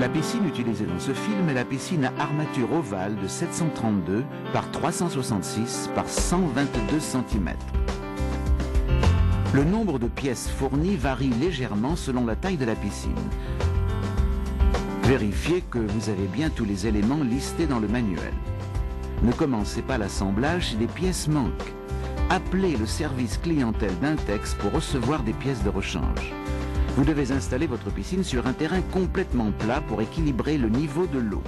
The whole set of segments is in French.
La piscine utilisée dans ce film est la piscine à armature ovale de 732 par 366 par 122 cm. Le nombre de pièces fournies varie légèrement selon la taille de la piscine. Vérifiez que vous avez bien tous les éléments listés dans le manuel. Ne commencez pas l'assemblage si des pièces manquent. Appelez le service clientèle d'Intex pour recevoir des pièces de rechange. Vous devez installer votre piscine sur un terrain complètement plat pour équilibrer le niveau de l'eau.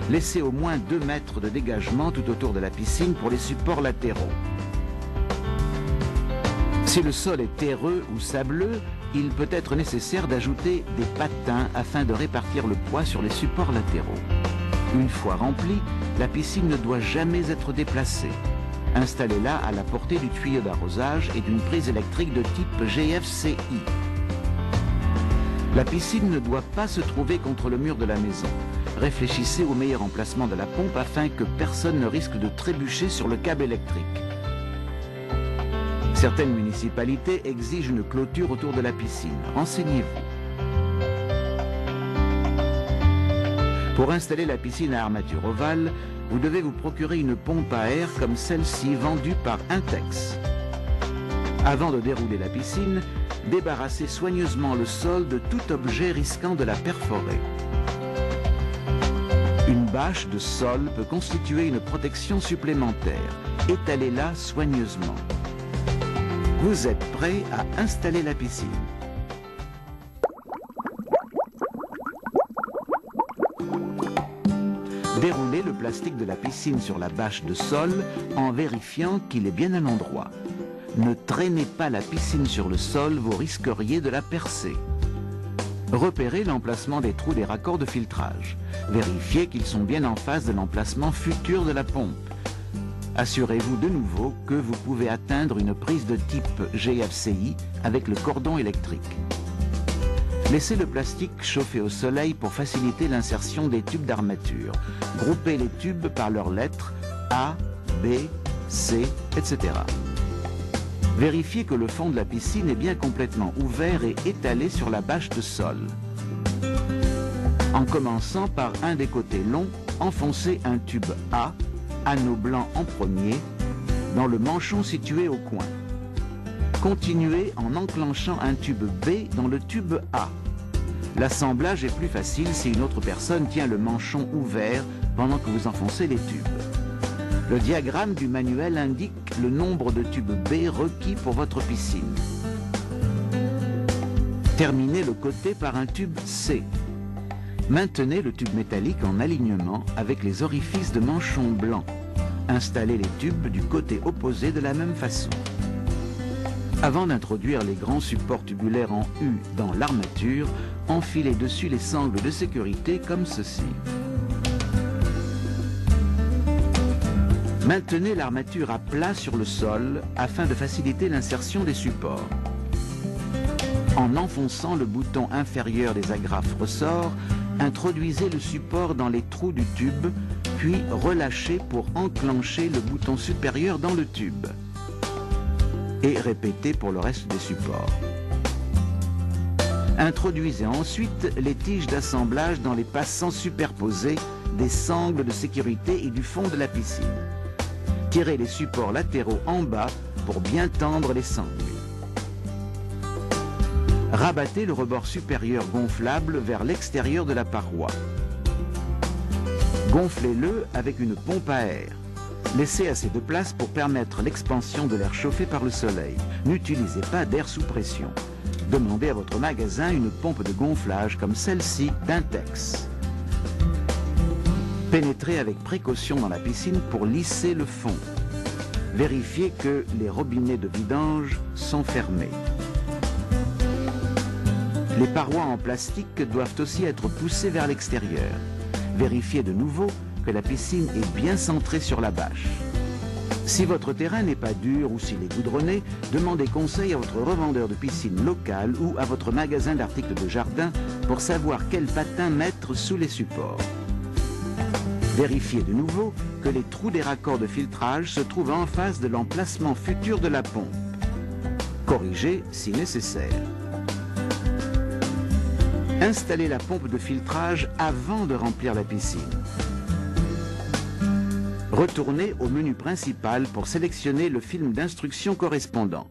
Laissez au moins 2 mètres de dégagement tout autour de la piscine pour les supports latéraux. Si le sol est terreux ou sableux, il peut être nécessaire d'ajouter des patins afin de répartir le poids sur les supports latéraux. Une fois remplie, la piscine ne doit jamais être déplacée. Installez-la à la portée du tuyau d'arrosage et d'une prise électrique de type GFCI. La piscine ne doit pas se trouver contre le mur de la maison. Réfléchissez au meilleur emplacement de la pompe afin que personne ne risque de trébucher sur le câble électrique. Certaines municipalités exigent une clôture autour de la piscine. Renseignez-vous. Pour installer la piscine à armature ovale, vous devez vous procurer une pompe à air comme celle-ci vendue par Intex. Avant de dérouler la piscine, débarrassez soigneusement le sol de tout objet risquant de la perforer. Une bâche de sol peut constituer une protection supplémentaire. Étalez-la soigneusement. Vous êtes prêt à installer la piscine. Déroulez le plastique de la piscine sur la bâche de sol en vérifiant qu'il est bien à l'endroit. Ne traînez pas la piscine sur le sol, vous risqueriez de la percer. Repérez l'emplacement des trous des raccords de filtrage. Vérifiez qu'ils sont bien en face de l'emplacement futur de la pompe. Assurez-vous de nouveau que vous pouvez atteindre une prise de type GFCI avec le cordon électrique. Laissez le plastique chauffer au soleil pour faciliter l'insertion des tubes d'armature. Groupez les tubes par leurs lettres A, B, C, etc. Vérifiez que le fond de la piscine est bien complètement ouvert et étalé sur la bâche de sol. En commençant par un des côtés longs, enfoncez un tube A, anneau blanc en premier, dans le manchon situé au coin. Continuez en enclenchant un tube B dans le tube A. L'assemblage est plus facile si une autre personne tient le manchon ouvert pendant que vous enfoncez les tubes. Le diagramme du manuel indique le nombre de tubes B requis pour votre piscine. Terminez le côté par un tube C. Maintenez le tube métallique en alignement avec les orifices de manchon blanc. Installez les tubes du côté opposé de la même façon. Avant d'introduire les grands supports tubulaires en U dans l'armature, enfilez dessus les sangles de sécurité comme ceci. Maintenez l'armature à plat sur le sol afin de faciliter l'insertion des supports. En enfonçant le bouton inférieur des agrafes ressorts, introduisez le support dans les trous du tube, puis relâchez pour enclencher le bouton supérieur dans le tube. Et répétez pour le reste des supports. Introduisez ensuite les tiges d'assemblage dans les passants superposés des sangles de sécurité et du fond de la piscine. Tirez les supports latéraux en bas pour bien tendre les sangles. Rabattez le rebord supérieur gonflable vers l'extérieur de la paroi. Gonflez-le avec une pompe à air. Laissez assez de place pour permettre l'expansion de l'air chauffé par le soleil. N'utilisez pas d'air sous pression. Demandez à votre magasin une pompe de gonflage comme celle-ci d'Intex. Pénétrez avec précaution dans la piscine pour lisser le fond. Vérifiez que les robinets de vidange sont fermés. Les parois en plastique doivent aussi être poussées vers l'extérieur. Vérifiez de nouveau que la piscine est bien centrée sur la bâche. Si votre terrain n'est pas dur ou s'il est goudronné, demandez conseil à votre revendeur de piscine local ou à votre magasin d'articles de jardin pour savoir quel patin mettre sous les supports. Vérifiez de nouveau que les trous des raccords de filtrage se trouvent en face de l'emplacement futur de la pompe. Corrigez si nécessaire. Installez la pompe de filtrage avant de remplir la piscine. Retournez au menu principal pour sélectionner le film d'instruction correspondant.